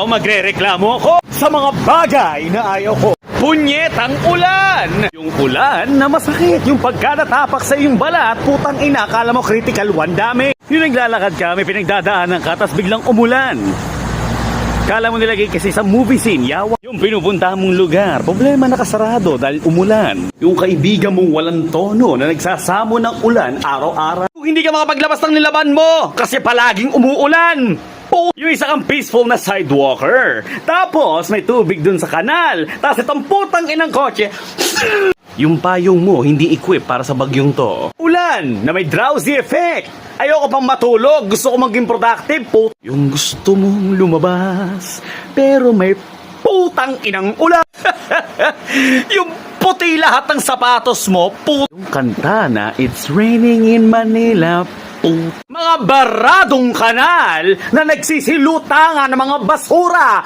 Ikaw magrereklamo ko sa mga bagay na ayaw ko. Punyetang ulan! Yung ulan na masakit, yung pagkadatapak sa iyong balat, putang ina, akala mo critical one dami. Yung naglalakad ka, may pinagdadaanan ka, tas biglang umulan. Kala mo nilagay kasi sa movie scene, yawa. Yung pinupunta mong lugar, problema nakasarado dahil umulan. Yung kaibigan mong walang tono na nagsasamo ng ulan araw-araw. Hindi ka makapaglabas ng nilaban mo kasi palaging umuulan. Yung isa kang peaceful na sidewalker. Tapos may tubig dun sa kanal. Tapos itong putang inang kotse. Yung payong mo hindi equip para sa bagyong to. Ulan na may drowsy effect. Ayoko pang matulog. Gusto ko maging productive. Yung gusto mong lumabas pero may putang inang ulan. Yung puti lahat ng sapatos mo. Yung kanta na It's Raining in Manila. Mga baradong kanal na nagsisilutangan ng mga basura.